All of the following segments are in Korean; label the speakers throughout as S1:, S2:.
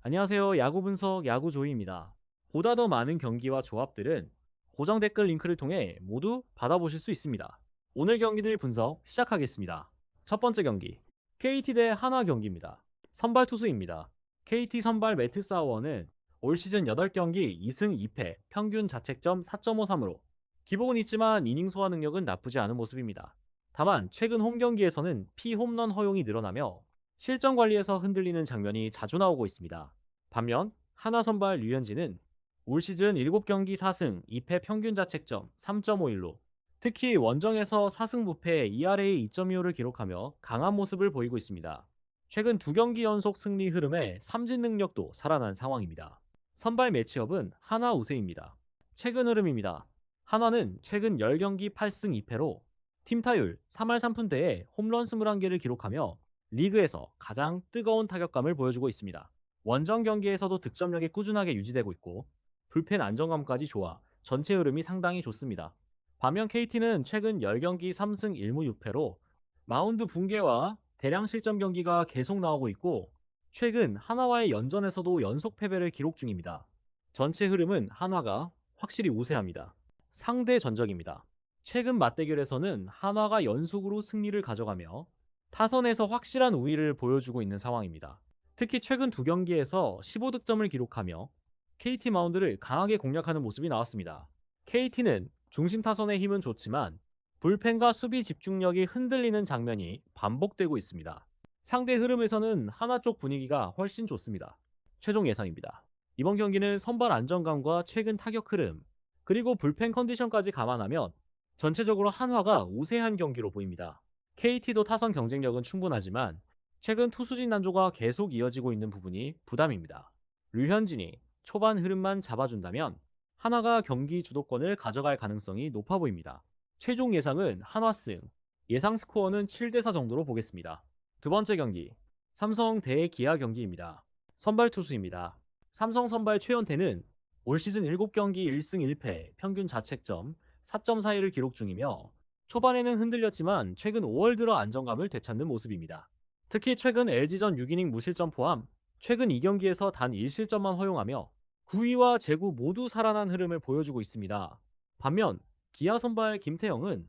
S1: 안녕하세요. 야구 분석 야구 조이입니다. 보다 더 많은 경기와 조합들은 고정 댓글 링크를 통해 모두 받아보실 수 있습니다. 오늘 경기들 분석 시작하겠습니다. 첫 번째 경기, KT 대 한화 경기입니다. 선발 투수입니다. KT 선발 매트 사워는 올 시즌 8경기 2승 2패, 평균 자책점 4.53으로 기복은 있지만 이닝 소화 능력은 나쁘지 않은 모습입니다. 다만 최근 홈 경기에서는 피홈런 허용이 늘어나며 실점 관리에서 흔들리는 장면이 자주 나오고 있습니다. 반면 하나 선발 류현진은 올 시즌 7경기 4승 2패 평균 자책점 3.51로 특히 원정에서 4승 무패 ERA 2.25를 기록하며 강한 모습을 보이고 있습니다. 최근 2경기 연속 승리 흐름에 삼진 능력도 살아난 상황입니다. 선발 매치업은 하나 우세입니다. 최근 흐름입니다. 하나는 최근 10경기 8승 2패로 팀 타율 3할 3푼대에 홈런 21개를 기록하며 리그에서 가장 뜨거운 타격감을 보여주고 있습니다. 원정 경기에서도 득점력이 꾸준하게 유지되고 있고 불펜 안정감까지 좋아 전체 흐름이 상당히 좋습니다. 반면 KT는 최근 10경기 3승 1무 6패로 마운드 붕괴와 대량 실점 경기가 계속 나오고 있고 최근 한화와의 연전에서도 연속 패배를 기록 중입니다. 전체 흐름은 한화가 확실히 우세합니다. 상대 전적입니다. 최근 맞대결에서는 한화가 연속으로 승리를 가져가며 타선에서 확실한 우위를 보여주고 있는 상황입니다. 특히 최근 2경기에서 15득점을 기록하며 KT 마운드를 강하게 공략하는 모습이 나왔습니다. KT는 중심 타선의 힘은 좋지만 불펜과 수비 집중력이 흔들리는 장면이 반복되고 있습니다. 상대 흐름에서는 하나 쪽 분위기가 훨씬 좋습니다. 최종 예상입니다. 이번 경기는 선발 안정감과 최근 타격 흐름, 그리고 불펜 컨디션까지 감안하면 전체적으로 한화가 우세한 경기로 보입니다. KT도 타선 경쟁력은 충분하지만 최근 투수진 난조가 계속 이어지고 있는 부분이 부담입니다. 류현진이 초반 흐름만 잡아준다면 한화가 경기 주도권을 가져갈 가능성이 높아 보입니다. 최종 예상은 한화승, 예상 스코어는 7대4 정도로 보겠습니다. 두 번째 경기, 삼성 대 기아 경기입니다. 선발 투수입니다. 삼성 선발 최연태는 올 시즌 7경기 1승 1패, 평균 자책점 4.41을 기록 중이며 초반에는 흔들렸지만 최근 5월 들어 안정감을 되찾는 모습입니다. 특히 최근 LG전 6이닝 무실점 포함 최근 2경기에서 단 1실점만 허용하며 9위와 제구 모두 살아난 흐름을 보여주고 있습니다. 반면 기아 선발 김태형은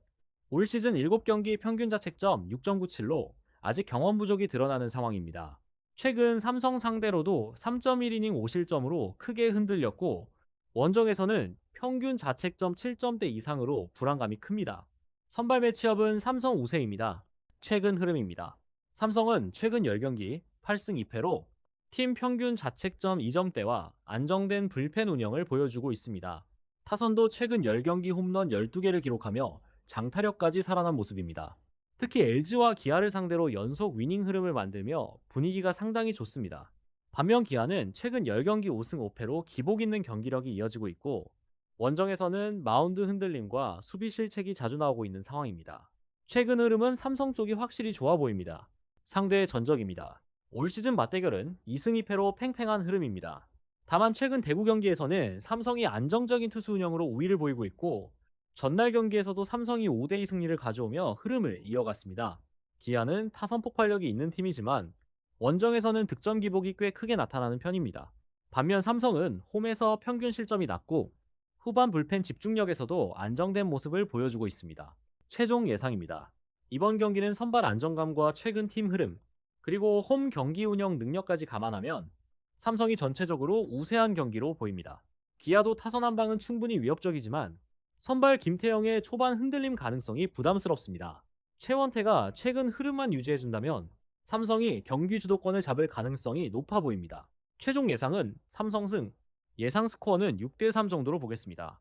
S1: 올 시즌 7경기 평균 자책점 6.97로 아직 경험 부족이 드러나는 상황입니다. 최근 삼성 상대로도 3.1이닝 5실점으로 크게 흔들렸고 원정에서는 평균 자책점 7점대 이상으로 불안감이 큽니다. 선발 매치업은 삼성 우세입니다. 최근 흐름입니다. 삼성은 최근 10경기 8승 2패로 팀 평균 자책점 2점대와 안정된 불펜 운영을 보여주고 있습니다. 타선도 최근 10경기 홈런 12개를 기록하며 장타력까지 살아난 모습입니다. 특히 LG와 기아를 상대로 연속 위닝 흐름을 만들며 분위기가 상당히 좋습니다. 반면 기아는 최근 10경기 5승 5패로 기복 있는 경기력이 이어지고 있고 원정에서는 마운드 흔들림과 수비 실책이 자주 나오고 있는 상황입니다. 최근 흐름은 삼성 쪽이 확실히 좋아 보입니다. 상대의 전적입니다. 올 시즌 맞대결은 2승 2패로 팽팽한 흐름입니다. 다만 최근 대구 경기에서는 삼성이 안정적인 투수 운영으로 우위를 보이고 있고 전날 경기에서도 삼성이 5대2 승리를 가져오며 흐름을 이어갔습니다. 기아는 타선 폭발력이 있는 팀이지만 원정에서는 득점 기복이 꽤 크게 나타나는 편입니다. 반면 삼성은 홈에서 평균 실점이 낮고 후반 불펜 집중력에서도 안정된 모습을 보여주고 있습니다. 최종 예상입니다. 이번 경기는 선발 안정감과 최근 팀 흐름, 그리고 홈 경기 운영 능력까지 감안하면 삼성이 전체적으로 우세한 경기로 보입니다. 기아도 타선 한 방은 충분히 위협적이지만 선발 김태형의 초반 흔들림 가능성이 부담스럽습니다. 최원태가 최근 흐름만 유지해준다면 삼성이 경기 주도권을 잡을 가능성이 높아 보입니다. 최종 예상은 삼성승, 예상 스코어는 6대3 정도로 보겠습니다.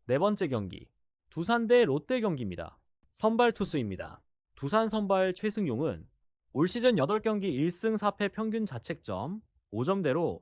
S1: 네 번째 경기, 두산 대 롯데 경기입니다. 선발 투수입니다. 두산 선발 최승용은 올 시즌 8경기 1승 4패 평균 자책점 5점대로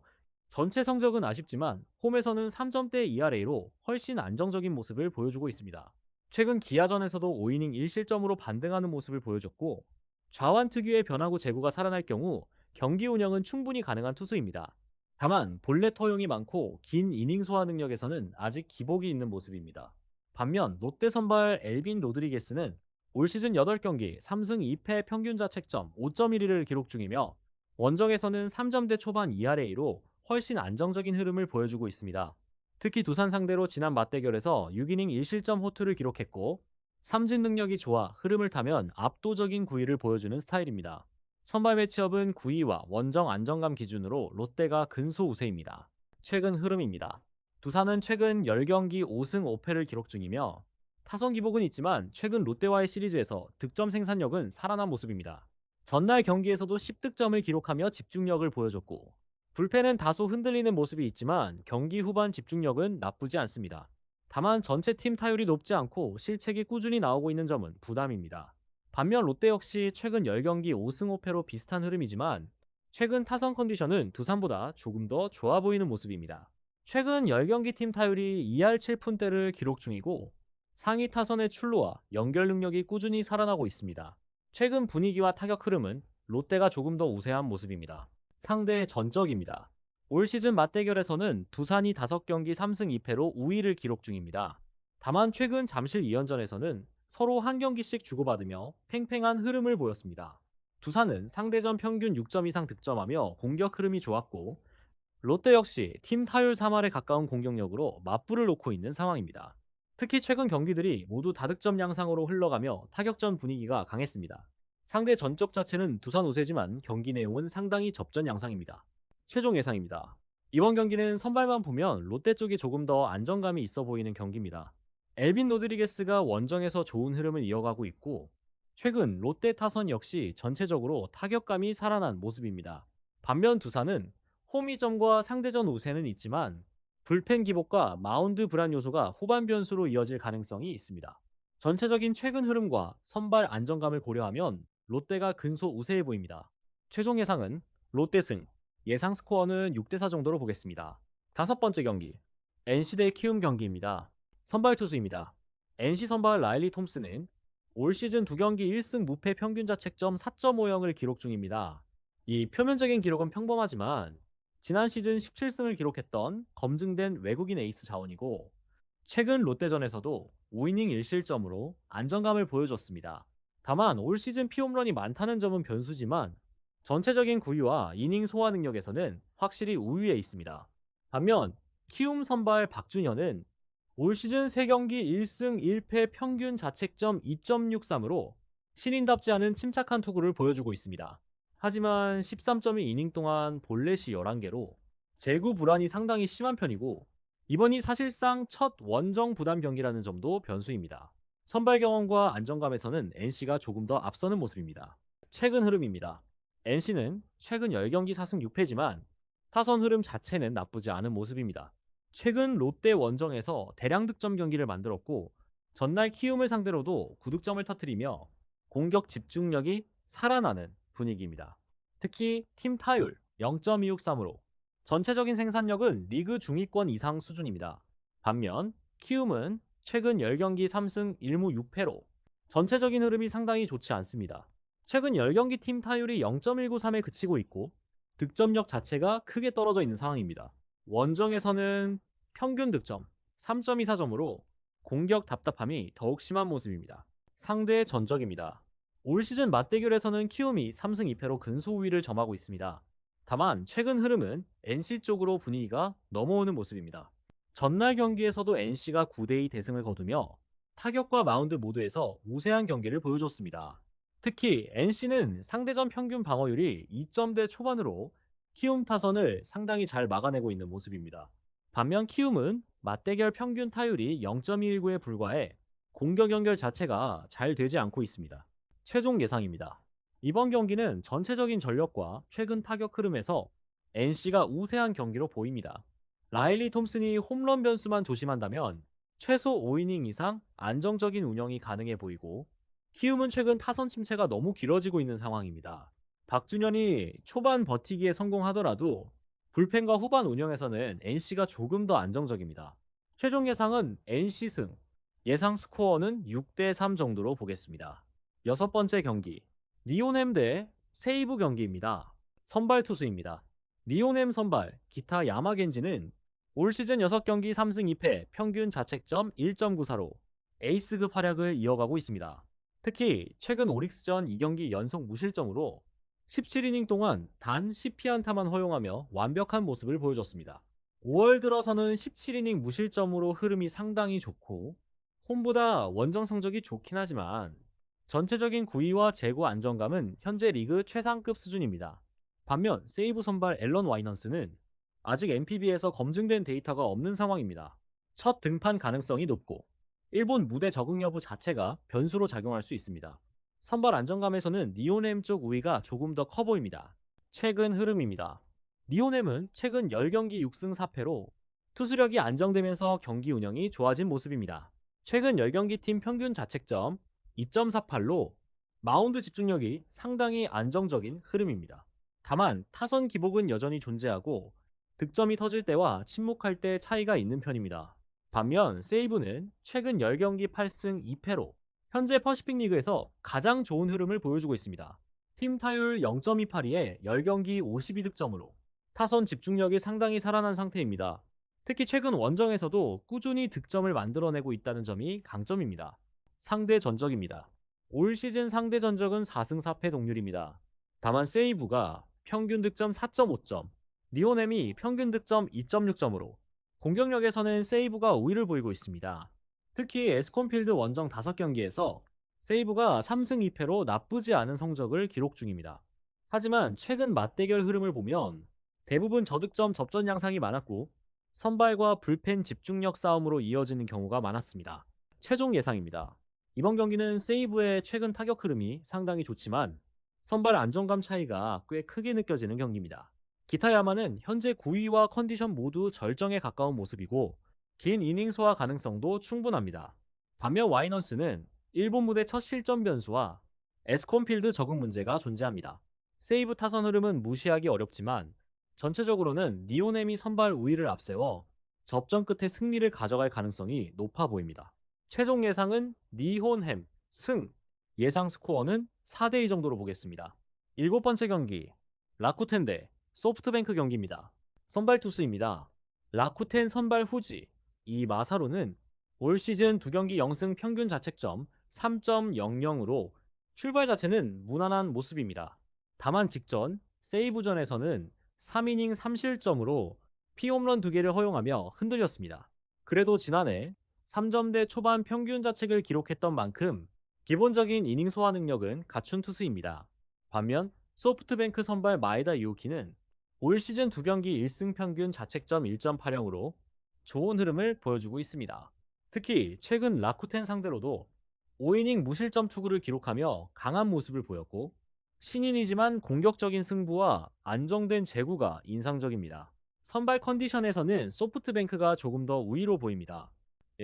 S1: 전체 성적은 아쉽지만 홈에서는 3점대 ERA로 훨씬 안정적인 모습을 보여주고 있습니다. 최근 기아전에서도 5이닝 1실점으로 반등하는 모습을 보여줬고 좌완 특유의 변화구 제구가 살아날 경우 경기 운영은 충분히 가능한 투수입니다. 다만 볼넷 허용이 많고 긴 이닝 소화 능력에서는 아직 기복이 있는 모습입니다. 반면 롯데 선발 엘빈 로드리게스는 올 시즌 8경기 3승 2패 평균 자책점 5.12를 기록 중이며 원정에서는 3점대 초반 ERA로 훨씬 안정적인 흐름을 보여주고 있습니다. 특히 두산 상대로 지난 맞대결에서 6이닝 1실점 호투를 기록했고 삼진 능력이 좋아 흐름을 타면 압도적인 구위를 보여주는 스타일입니다. 선발 매치업은 구위와 원정 안정감 기준으로 롯데가 근소 우세입니다. 최근 흐름입니다. 두산은 최근 10경기 5승 5패를 기록 중이며 타선 기복은 있지만 최근 롯데와의 시리즈에서 득점 생산력은 살아난 모습입니다. 전날 경기에서도 10득점을 기록하며 집중력을 보여줬고 불펜은 다소 흔들리는 모습이 있지만 경기 후반 집중력은 나쁘지 않습니다. 다만 전체 팀 타율이 높지 않고 실책이 꾸준히 나오고 있는 점은 부담입니다. 반면 롯데 역시 최근 10경기 5승 5패로 비슷한 흐름이지만 최근 타선 컨디션은 두산보다 조금 더 좋아 보이는 모습입니다. 최근 10경기 팀 타율이 2할 7푼대를 기록 중이고 상위 타선의 출루와 연결 능력이 꾸준히 살아나고 있습니다. 최근 분위기와 타격 흐름은 롯데가 조금 더 우세한 모습입니다. 상대의 전적입니다. 올 시즌 맞대결에서는 두산이 5경기 3승 2패로 우위를 기록 중입니다. 다만 최근 잠실 2연전에서는 서로 한 경기씩 주고받으며 팽팽한 흐름을 보였습니다. 두산은 상대전 평균 6점 이상 득점하며 공격 흐름이 좋았고 롯데 역시 팀 타율 3할에 가까운 공격력으로 맞불을 놓고 있는 상황입니다. 특히 최근 경기들이 모두 다득점 양상으로 흘러가며 타격전 분위기가 강했습니다. 상대 전적 자체는 두산 우세지만 경기 내용은 상당히 접전 양상입니다. 최종 예상입니다. 이번 경기는 선발만 보면 롯데 쪽이 조금 더 안정감이 있어 보이는 경기입니다. 엘빈 로드리게스가 원정에서 좋은 흐름을 이어가고 있고 최근 롯데 타선 역시 전체적으로 타격감이 살아난 모습입니다. 반면 두산은 홈이점과 상대전 우세는 있지만 불펜 기복과 마운드 불안 요소가 후반 변수로 이어질 가능성이 있습니다. 전체적인 최근 흐름과 선발 안정감을 고려하면 롯데가 근소 우세해 보입니다. 최종 예상은 롯데 승, 예상 스코어는 6대4 정도로 보겠습니다. 다섯 번째 경기, NC 대 키움 경기입니다. 선발 투수입니다. NC 선발 라일리 톰슨은 올 시즌 2경기 1승 무패 평균 자책점 4.50을 기록 중입니다. 이 표면적인 기록은 평범하지만 지난 시즌 17승을 기록했던 검증된 외국인 에이스 자원이고 최근 롯데전에서도 5이닝 1실점으로 안정감을 보여줬습니다. 다만 올 시즌 피홈런이 많다는 점은 변수지만 전체적인 구위와 이닝 소화 능력에서는 확실히 우위에 있습니다. 반면 키움 선발 박준현은 올 시즌 3경기 1승 1패 평균 자책점 2.63으로 신인답지 않은 침착한 투구를 보여주고 있습니다. 하지만 13.2이닝 동안 볼넷이 11개로 제구 불안이 상당히 심한 편이고 이번이 사실상 첫 원정 부담 경기라는 점도 변수입니다. 선발 경험과 안정감에서는 NC가 조금 더 앞서는 모습입니다. 최근 흐름입니다. NC는 최근 10경기 4승 6패지만 타선 흐름 자체는 나쁘지 않은 모습입니다. 최근 롯데 원정에서 대량 득점 경기를 만들었고 전날 키움을 상대로도 9득점을 터뜨리며 공격 집중력이 살아나는 분위기입니다. 특히 팀 타율 0.263으로 전체적인 생산력은 리그 중위권 이상 수준입니다. 반면 키움은 최근 10경기 3승 1무 6패로 전체적인 흐름이 상당히 좋지 않습니다. 최근 10경기 팀 타율이 0.193에 그치고 있고 득점력 자체가 크게 떨어져 있는 상황입니다. 원정에서는 평균 득점 3.24점으로 공격 답답함이 더욱 심한 모습입니다. 상대의 전적입니다. 올 시즌 맞대결에서는 키움이 3승 2패로 근소 우위를 점하고 있습니다. 다만 최근 흐름은 NC 쪽으로 분위기가 넘어오는 모습입니다. 전날 경기에서도 NC가 9대2 대승을 거두며 타격과 마운드 모두에서 우세한 경기를 보여줬습니다. 특히 NC는 상대전 평균 방어율이 2점대 초반으로 키움 타선을 상당히 잘 막아내고 있는 모습입니다. 반면 키움은 맞대결 평균 타율이 0.119에 불과해 공격 연결 자체가 잘 되지 않고 있습니다. 최종 예상입니다. 이번 경기는 전체적인 전력과 최근 타격 흐름에서 NC가 우세한 경기로 보입니다. 라일리 톰슨이 홈런 변수만 조심한다면 최소 5이닝 이상 안정적인 운영이 가능해 보이고 키움은 최근 타선 침체가 너무 길어지고 있는 상황입니다. 박준현이 초반 버티기에 성공하더라도 불펜과 후반 운영에서는 NC가 조금 더 안정적입니다. 최종 예상은 NC 승, 예상 스코어는 6대3 정도로 보겠습니다. 여섯 번째 경기, 니온햄 대 세이브 경기입니다. 선발 투수입니다. 니온햄 선발 기타 야마겐지는 올 시즌 6경기 3승 2패 평균 자책점 1.94로 에이스급 활약을 이어가고 있습니다. 특히 최근 오릭스전 2경기 연속 무실점으로 17이닝 동안 단 10피안타만 허용하며 완벽한 모습을 보여줬습니다. 5월 들어서는 17이닝 무실점으로 흐름이 상당히 좋고 홈보다 원정 성적이 좋긴 하지만 전체적인 구위와 제구 안정감은 현재 리그 최상급 수준입니다. 반면 세이브 선발 앨런 와이넌스는 아직 NPB에서 검증된 데이터가 없는 상황입니다. 첫 등판 가능성이 높고 일본 무대 적응 여부 자체가 변수로 작용할 수 있습니다. 선발 안정감에서는 니오넴 쪽 우위가 조금 더 커 보입니다. 최근 흐름입니다. 니오넴은 최근 10경기 6승 4패로 투수력이 안정되면서 경기 운영이 좋아진 모습입니다. 최근 10경기 팀 평균 자책점 2.48로 마운드 집중력이 상당히 안정적인 흐름입니다. 다만 타선 기복은 여전히 존재하고 득점이 터질 때와 침묵할 때 차이가 있는 편입니다. 반면 세이브는 최근 10경기 8승 2패로 현재 퍼시픽 리그에서 가장 좋은 흐름을 보여주고 있습니다. 팀 타율 0.28에 10경기 52득점으로 타선 집중력이 상당히 살아난 상태입니다. 특히 최근 원정에서도 꾸준히 득점을 만들어내고 있다는 점이 강점입니다. 상대 전적입니다. 올 시즌 상대 전적은 4승 4패 동률입니다. 다만 세이브가 평균 득점 4.5점, 니오넴이 평균 득점 2.6점으로 공격력에서는 세이브가 우위를 보이고 있습니다. 특히 에스콘필드 원정 5경기에서 세이브가 3승 2패로 나쁘지 않은 성적을 기록 중입니다. 하지만 최근 맞대결 흐름을 보면 대부분 저득점 접전 양상이 많았고 선발과 불펜 집중력 싸움으로 이어지는 경우가 많았습니다. 최종 예상입니다. 이번 경기는 세이브의 최근 타격 흐름이 상당히 좋지만 선발 안정감 차이가 꽤 크게 느껴지는 경기입니다. 기타야마는 현재 구위와 컨디션 모두 절정에 가까운 모습이고 긴 이닝 소화 가능성도 충분합니다. 반면 와이넌스는 일본 무대 첫 실점 변수와 에스콘필드 적응 문제가 존재합니다. 세이브 타선 흐름은 무시하기 어렵지만 전체적으로는 니오넴이 선발 우위를 앞세워 접전 끝에 승리를 가져갈 가능성이 높아 보입니다. 최종 예상은 니혼햄 승, 예상 스코어는 4대2 정도로 보겠습니다. 7번째 경기 라쿠텐 대 소프트뱅크 경기입니다. 선발 투수입니다. 라쿠텐 선발 후지 이 마사루는 올 시즌 2경기 0승 평균 자책점 3.00으로 출발 자체는 무난한 모습입니다. 다만 직전 세이브전에서는 3이닝 3실점으로 피홈런 2개를 허용하며 흔들렸습니다. 그래도 지난해 3점대 초반 평균 자책을 기록했던 만큼 기본적인 이닝 소화 능력은 갖춘 투수입니다. 반면 소프트뱅크 선발 마에다 유우키는 올 시즌 2경기 1승 평균 자책점 1.80으로 좋은 흐름을 보여주고 있습니다. 특히 최근 라쿠텐 상대로도 5이닝 무실점 투구를 기록하며 강한 모습을 보였고 신인이지만 공격적인 승부와 안정된 제구가 인상적입니다. 선발 컨디션에서는 소프트뱅크가 조금 더 우위로 보입니다.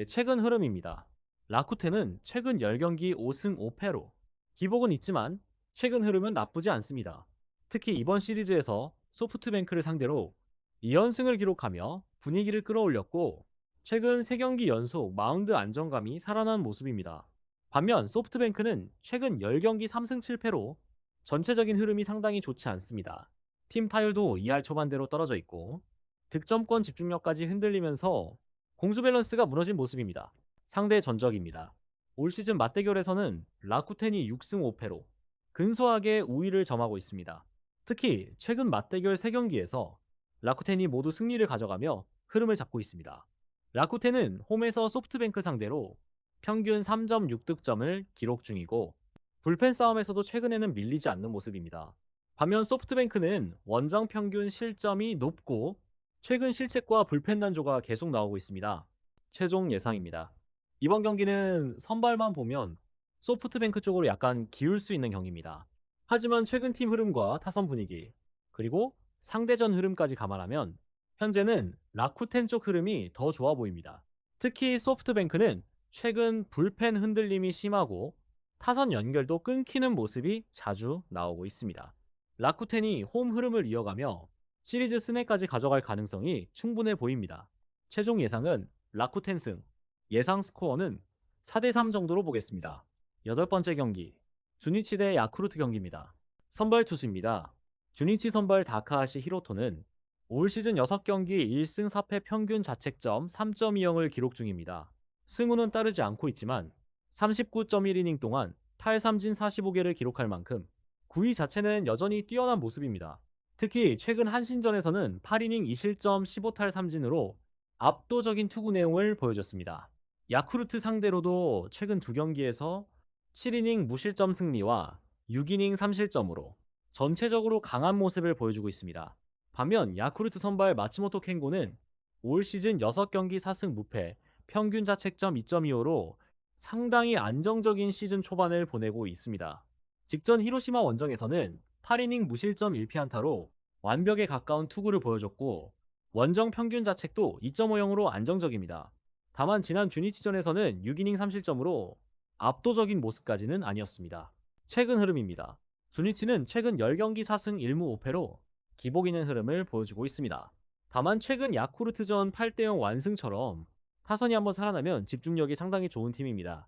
S1: 최근 흐름입니다. 라쿠텐은 최근 10경기 5승 5패로 기복은 있지만 최근 흐름은 나쁘지 않습니다. 특히 이번 시리즈에서 소프트뱅크를 상대로 2연승을 기록하며 분위기를 끌어올렸고 최근 3경기 연속 마운드 안정감이 살아난 모습입니다. 반면 소프트뱅크는 최근 10경기 3승 7패로 전체적인 흐름이 상당히 좋지 않습니다. 팀 타율도 2할 초반대로 떨어져 있고 득점권 집중력까지 흔들리면서 공수 밸런스가 무너진 모습입니다. 상대 전적입니다. 올 시즌 맞대결에서는 라쿠텐이 6승 5패로 근소하게 우위를 점하고 있습니다. 특히 최근 맞대결 3경기에서 라쿠텐이 모두 승리를 가져가며 흐름을 잡고 있습니다. 라쿠텐은 홈에서 소프트뱅크 상대로 평균 3.6득점을 기록 중이고 불펜 싸움에서도 최근에는 밀리지 않는 모습입니다. 반면 소프트뱅크는 원정 평균 실점이 높고 최근 실책과 불펜 단조가 계속 나오고 있습니다. 최종 예상입니다. 이번 경기는 선발만 보면 소프트뱅크 쪽으로 약간 기울 수 있는 경기입니다. 하지만 최근 팀 흐름과 타선 분위기 그리고 상대전 흐름까지 감안하면 현재는 라쿠텐 쪽 흐름이 더 좋아 보입니다. 특히 소프트뱅크는 최근 불펜 흔들림이 심하고 타선 연결도 끊기는 모습이 자주 나오고 있습니다. 라쿠텐이 홈 흐름을 이어가며 시리즈 승에까지 가져갈 가능성이 충분해 보입니다. 최종 예상은 라쿠텐 승, 예상 스코어는 4대3 정도로 보겠습니다. 8번째 경기, 주니치 대 야쿠르트 경기입니다. 선발 투수입니다. 주니치 선발 다카하시 히로토는 올 시즌 6경기 1승 4패 평균 자책점 3.20을 기록 중입니다. 승우는 따르지 않고 있지만 39.1이닝 동안 탈삼진 45개를 기록할 만큼 구위 자체는 여전히 뛰어난 모습입니다. 특히 최근 한신전에서는 8이닝 2실점 15탈 3진으로 압도적인 투구 내용을 보여줬습니다. 야쿠르트 상대로도 최근 두 경기에서 7이닝 무실점 승리와 6이닝 3실점으로 전체적으로 강한 모습을 보여주고 있습니다. 반면 야쿠르트 선발 마츠모토 켄고는 올 시즌 6경기 4승 무패, 평균 자책점 2.25로 상당히 안정적인 시즌 초반을 보내고 있습니다. 직전 히로시마 원정에서는 8이닝 무실점 1피안타로 완벽에 가까운 투구를 보여줬고 원정 평균 자책도 2.50으로 안정적입니다. 다만 지난 주니치전에서는 6이닝 3실점으로 압도적인 모습까지는 아니었습니다. 최근 흐름입니다. 주니치는 최근 10경기 4승 1무 5패로 기복 있는 흐름을 보여주고 있습니다. 다만 최근 야쿠르트전 8대0 완승처럼 타선이 한번 살아나면 집중력이 상당히 좋은 팀입니다.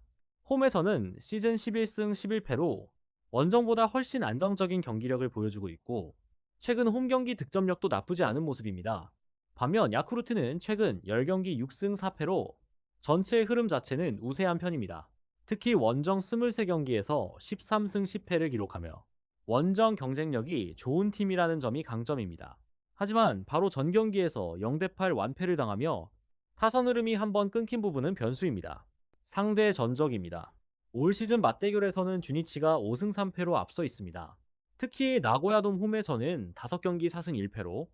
S1: 홈에서는 시즌 11승 11패로 원정보다 훨씬 안정적인 경기력을 보여주고 있고 최근 홈 경기 득점력도 나쁘지 않은 모습입니다. 반면 야쿠르트는 최근 10경기 6승 4패로 전체 흐름 자체는 우세한 편입니다. 특히 원정 23경기에서 13승 10패를 기록하며 원정 경쟁력이 좋은 팀이라는 점이 강점입니다. 하지만 바로 전 경기에서 0대8 완패를 당하며 타선 흐름이 한번 끊긴 부분은 변수입니다. 상대 전적입니다. 올 시즌 맞대결에서는 주니치가 5승 3패로 앞서 있습니다. 특히 나고야돔 홈에서는 5경기 4승 1패로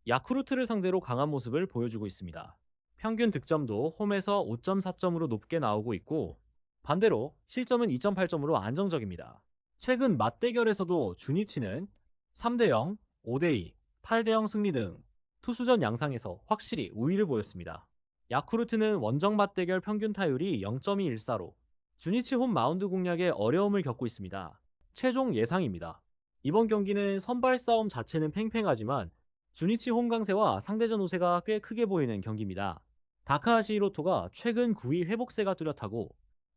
S1: 야쿠르트를 상대로 강한 모습을 보여주고 있습니다. 평균 득점도 홈에서 5.4점으로 높게 나오고 있고 반대로 실점은 2.8점으로 안정적입니다. 최근 맞대결에서도 주니치는 3대0, 5대2, 8대0 승리 등 투수전 양상에서 확실히 우위를 보였습니다. 야쿠르트는 원정 맞대결 평균 타율이 0.214로 주니치 홈 마운드 공략에 어려움을 겪고 있습니다. 최종 예상입니다. 이번 경기는 선발 싸움 자체는 팽팽하지만 주니치 홈 강세와 상대전 우세가 꽤 크게 보이는 경기입니다. 다카하시 히로토가 최근 9위 회복세가 뚜렷하고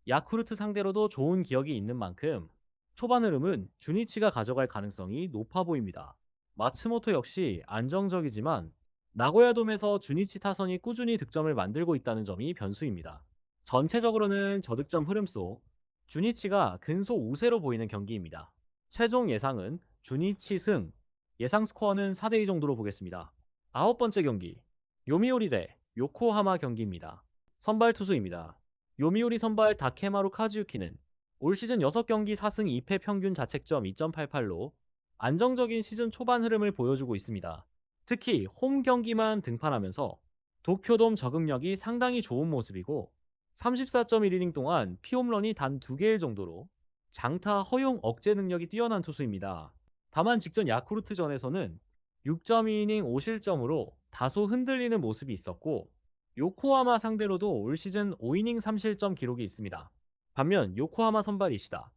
S1: 야쿠르트 상대로도 좋은 기억이 있는 만큼 초반 흐름은 주니치가 가져갈 가능성이 높아 보입니다. 마츠모토 역시 안정적이지만 나고야돔에서 주니치 타선이 꾸준히 득점을 만들고 있다는 점이 변수입니다. 전체적으로는 저득점 흐름 속 주니치가 근소 우세로 보이는 경기입니다. 최종 예상은 주니치 승, 예상 스코어는 4대2 정도로 보겠습니다. 아홉 번째 경기, 요미우리 대 요코하마 경기입니다. 선발 투수입니다. 요미우리 선발 다케마루 카즈유키는 올 시즌 6경기 4승 2패 평균 자책점 2.88로 안정적인 시즌 초반 흐름을 보여주고 있습니다. 특히 홈 경기만 등판하면서 도쿄돔 적응력이 상당히 좋은 모습이고 34.1이닝 동안 피홈런이 단 2개일 정도로 장타 허용 억제 능력이 뛰어난 투수입니다. 다만 직전 야쿠르트전에서는 6.2이닝 5실점으로 다소 흔들리는 모습이 있었고 요코하마 상대로도 올 시즌 5이닝 3실점 기록이 있습니다. 반면 요코하마 선발 이시다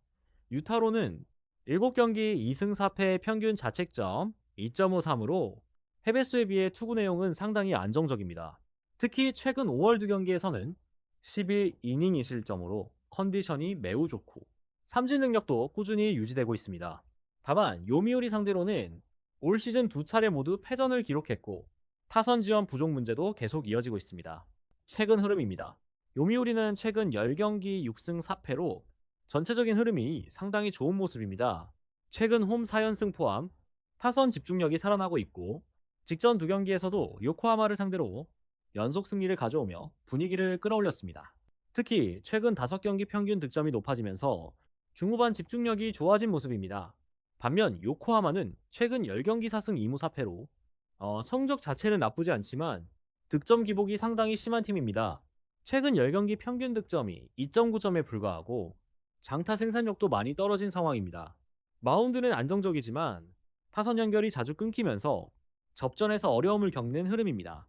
S1: 유타로는 7경기 2승 4패 평균 자책점 2.53으로 패배수에 비해 투구 내용은 상당히 안정적입니다. 특히 최근 5월 2경기에서는 12이닝 2실점으로 컨디션이 매우 좋고 삼진 능력도 꾸준히 유지되고 있습니다. 다만 요미우리 상대로는 올 시즌 2차례 모두 패전을 기록했고 타선 지원 부족 문제도 계속 이어지고 있습니다. 최근 흐름입니다. 요미우리는 최근 10경기 6승 4패로 전체적인 흐름이 상당히 좋은 모습입니다. 최근 홈 4연승 포함 타선 집중력이 살아나고 있고 직전 2경기에서도 요코하마를 상대로 연속 승리를 가져오며 분위기를 끌어올렸습니다. 특히 최근 5경기 평균 득점이 높아지면서 중후반 집중력이 좋아진 모습입니다. 반면 요코하마는 최근 10경기 4승 2무 4패로 성적 자체는 나쁘지 않지만 득점 기복이 상당히 심한 팀입니다. 최근 10경기 평균 득점이 2.9점에 불과하고 장타 생산력도 많이 떨어진 상황입니다. 마운드는 안정적이지만 타선 연결이 자주 끊기면서 접전에서 어려움을 겪는 흐름입니다.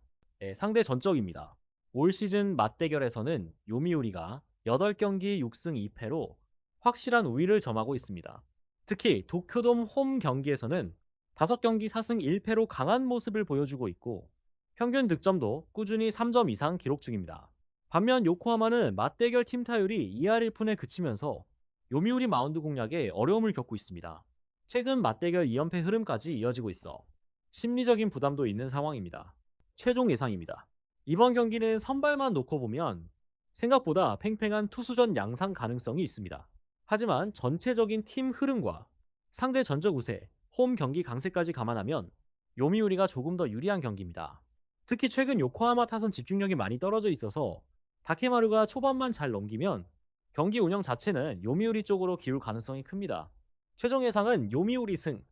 S1: 상대 전적입니다. 올 시즌 맞대결에서는 요미우리가 8경기 6승 2패로 확실한 우위를 점하고 있습니다. 특히 도쿄돔 홈 경기에서는 5경기 4승 1패로 강한 모습을 보여주고 있고 평균 득점도 꾸준히 3점 이상 기록 중입니다. 반면 요코하마는 맞대결 팀 타율이 2할 1푼에 그치면서 요미우리 마운드 공략에 어려움을 겪고 있습니다. 최근 맞대결 2연패 흐름까지 이어지고 있어 심리적인 부담도 있는 상황입니다. 최종 예상입니다. 이번 경기는 선발만 놓고 보면 생각보다 팽팽한 투수전 양상 가능성이 있습니다. 하지만 전체적인 팀 흐름과 상대 전적 우세, 홈 경기 강세까지 감안하면 요미우리가 조금 더 유리한 경기입니다. 특히 최근 요코하마 타선 집중력이 많이 떨어져 있어서 다케마루가 초반만 잘 넘기면 경기 운영 자체는 요미우리 쪽으로 기울 가능성이 큽니다. 최종 예상은 요미우리 승,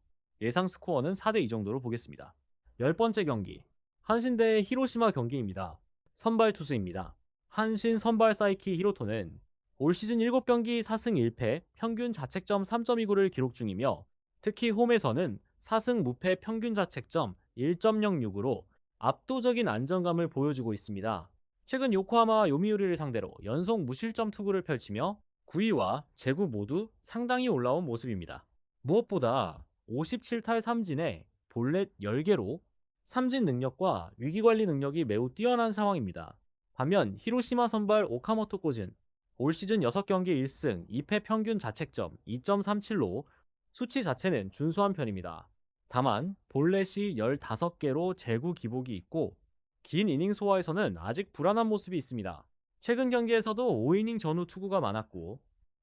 S1: 예상 스코어는 4대2 정도로 보겠습니다. 10번째 경기, 한신 대 히로시마 경기입니다. 선발 투수입니다. 한신 선발 사이키 히로토는 올 시즌 7경기 4승 1패, 평균 자책점 3.29를 기록 중이며 특히 홈에서는 4승 무패 평균 자책점 1.06으로 압도적인 안정감을 보여주고 있습니다. 최근 요코하마와 요미우리를 상대로 연속 무실점 투구를 펼치며 9위와 제구 모두 상당히 올라온 모습입니다. 무엇보다 57탈 3진에 볼넷 10개로 삼진 능력과 위기관리 능력이 매우 뛰어난 상황입니다. 반면 히로시마 선발 오카모토 꽂은 올 시즌 6경기 1승 2패 평균 자책점 2.37로 수치 자체는 준수한 편입니다. 다만 볼넷이 15개로 제구 기복이 있고 긴 이닝 소화에서는 아직 불안한 모습이 있습니다. 최근 경기에서도 5이닝 전후 투구가 많았고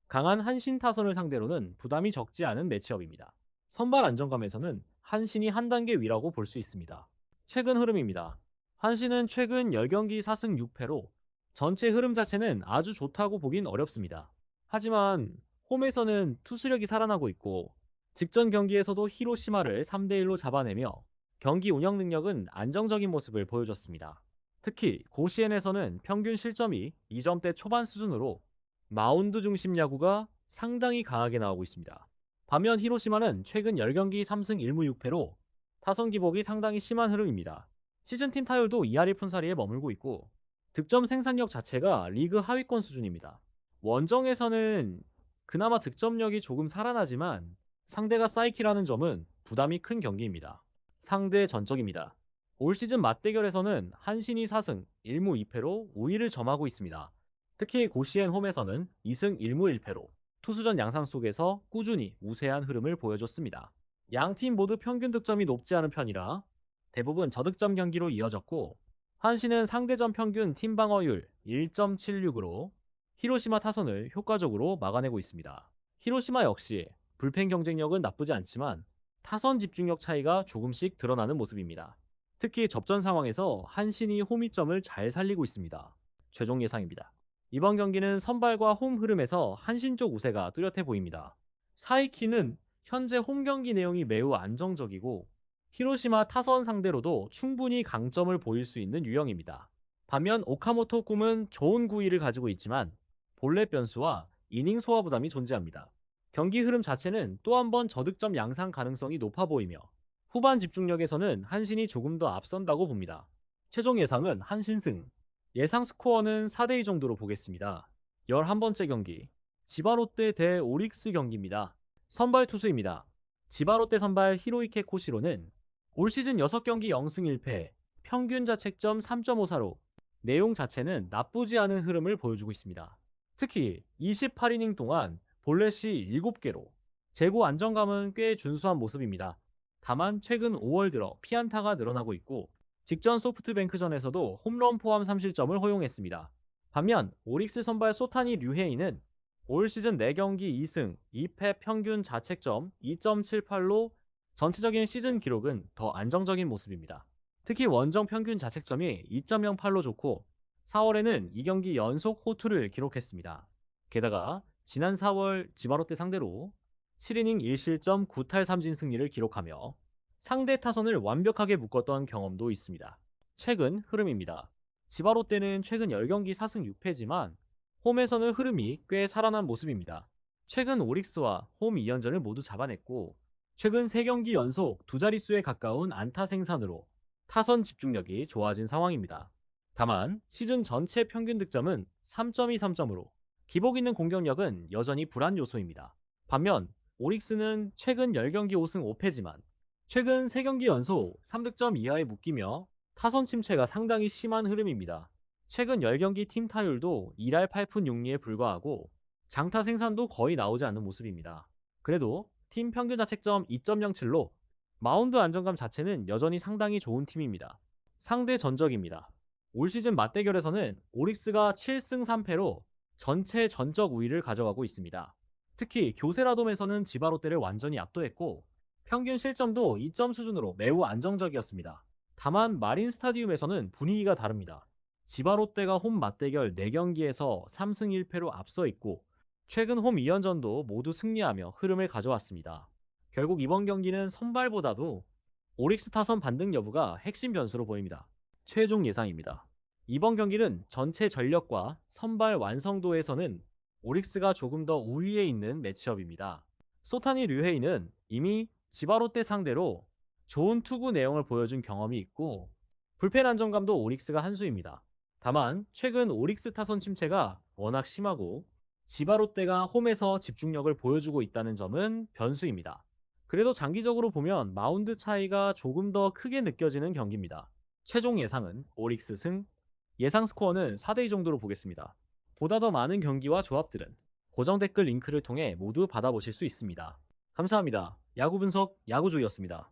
S1: 강한 한신 타선을 상대로는 부담이 적지 않은 매치업입니다. 선발 안정감에서는 한신이 한 단계 위라고 볼 수 있습니다. 최근 흐름입니다. 한신은 최근 10경기 4승 6패로 전체 흐름 자체는 아주 좋다고 보긴 어렵습니다. 하지만 홈에서는 투수력이 살아나고 있고 직전 경기에서도 히로시마를 3대1로 잡아내며 경기 운영 능력은 안정적인 모습을 보여줬습니다. 특히 고시엔에서는 평균 실점이 2점대 초반 수준으로 마운드 중심 야구가 상당히 강하게 나오고 있습니다. 반면 히로시마는 최근 10경기 3승 1무 6패로 타선 기복이 상당히 심한 흐름입니다. 시즌팀 타율도 2할이 푼살이에 머물고 있고 득점 생산력 자체가 리그 하위권 수준입니다. 원정에서는 그나마 득점력이 조금 살아나지만 상대가 사이키라는 점은 부담이 큰 경기입니다. 상대 전적입니다. 올 시즌 맞대결에서는 한신이 4승 1무 2패로 우위를 점하고 있습니다. 특히 고시엔 홈에서는 2승 1무 1패로 투수전 양상 속에서 꾸준히 우세한 흐름을 보여줬습니다. 양팀 모두 평균 득점이 높지 않은 편이라 대부분 저득점 경기로 이어졌고 한신은 상대전 평균 팀 방어율 1.76으로 히로시마 타선을 효과적으로 막아내고 있습니다. 히로시마 역시 불펜 경쟁력은 나쁘지 않지만 타선 집중력 차이가 조금씩 드러나는 모습입니다. 특히 접전 상황에서 한신이 홈이점을 잘 살리고 있습니다. 최종 예상입니다. 이번 경기는 선발과 홈 흐름에서 한신 쪽 우세가 뚜렷해 보입니다. 사이키는 현재 홈 경기 내용이 매우 안정적이고 히로시마 타선 상대로도 충분히 강점을 보일 수 있는 유형입니다. 반면 오카모토 꿈은 좋은 구위를 가지고 있지만 볼넷 변수와 이닝 소화 부담이 존재합니다. 경기 흐름 자체는 또 한 번 저득점 양상 가능성이 높아 보이며 후반 집중력에서는 한신이 조금 더 앞선다고 봅니다. 최종 예상은 한신승, 예상 스코어는 4대2 정도로 보겠습니다. 11번째 경기, 지바롯데 대 오릭스 경기입니다. 선발 투수입니다. 지바롯데 선발 히로이케 코시로는 올 시즌 6경기 0승 1패, 평균 자책점 3.54로 내용 자체는 나쁘지 않은 흐름을 보여주고 있습니다. 특히 28이닝 동안 볼넷이 7개로 제구 안정감은 꽤 준수한 모습입니다. 다만 최근 5월 들어 피안타가 늘어나고 있고 직전 소프트뱅크전에서도 홈런 포함 3실점을 허용했습니다. 반면 오릭스 선발 소타니 류헤이는 올 시즌 4경기 2승 2패 평균 자책점 2.78로 전체적인 시즌 기록은 더 안정적인 모습입니다. 특히 원정 평균 자책점이 2.08로 좋고 4월에는 2경기 연속 호투를 기록했습니다. 게다가 지난 4월 지바롯데 상대로 7이닝 1실점 9탈 3진 승리를 기록하며 상대 타선을 완벽하게 묶었던 경험도 있습니다. 최근 흐름입니다. 지바롯데는 최근 10경기 4승 6패지만 홈에서는 흐름이 꽤 살아난 모습입니다. 최근 오릭스와 홈 2연전을 모두 잡아냈고 최근 3경기 연속 두 자릿수에 가까운 안타 생산으로 타선 집중력이 좋아진 상황입니다. 다만 시즌 전체 평균 득점은 3.23점으로 기복 있는 공격력은 여전히 불안 요소입니다. 반면 오릭스는 최근 10경기 5승 5패지만 최근 3경기 연속 3득점 이하에 묶이며 타선 침체가 상당히 심한 흐름입니다. 최근 10경기 팀 타율도 1할 8푼 6리에 불과하고 장타 생산도 거의 나오지 않는 모습입니다. 그래도 팀 평균 자책점 2.07로 마운드 안정감 자체는 여전히 상당히 좋은 팀입니다. 상대 전적입니다. 올 시즌 맞대결에서는 오릭스가 7승 3패로 전체 전적 우위를 가져가고 있습니다. 특히 교세라돔에서는 지바롯데를 완전히 압도했고 평균 실점도 2점 수준으로 매우 안정적이었습니다. 다만 마린 스타디움에서는 분위기가 다릅니다. 지바롯데가 홈 맞대결 4경기에서 3승 1패로 앞서 있고 최근 홈 2연전도 모두 승리하며 흐름을 가져왔습니다. 결국 이번 경기는 선발보다도 오릭스 타선 반등 여부가 핵심 변수로 보입니다. 최종 예상입니다. 이번 경기는 전체 전력과 선발 완성도에서는 오릭스가 조금 더 우위에 있는 매치업입니다. 소타니 류헤이는 이미 지바롯데 상대로 좋은 투구 내용을 보여준 경험이 있고 불펜 안정감도 오릭스가 한 수입니다. 다만 최근 오릭스 타선 침체가 워낙 심하고 지바롯데가 홈에서 집중력을 보여주고 있다는 점은 변수입니다. 그래도 장기적으로 보면 마운드 차이가 조금 더 크게 느껴지는 경기입니다. 최종 예상은 오릭스 승, 예상 스코어는 4대2 정도로 보겠습니다. 보다 더 많은 경기와 조합들은 고정 댓글 링크를 통해 모두 받아보실 수 있습니다. 감사합니다. 야구 분석 야구조이였습니다.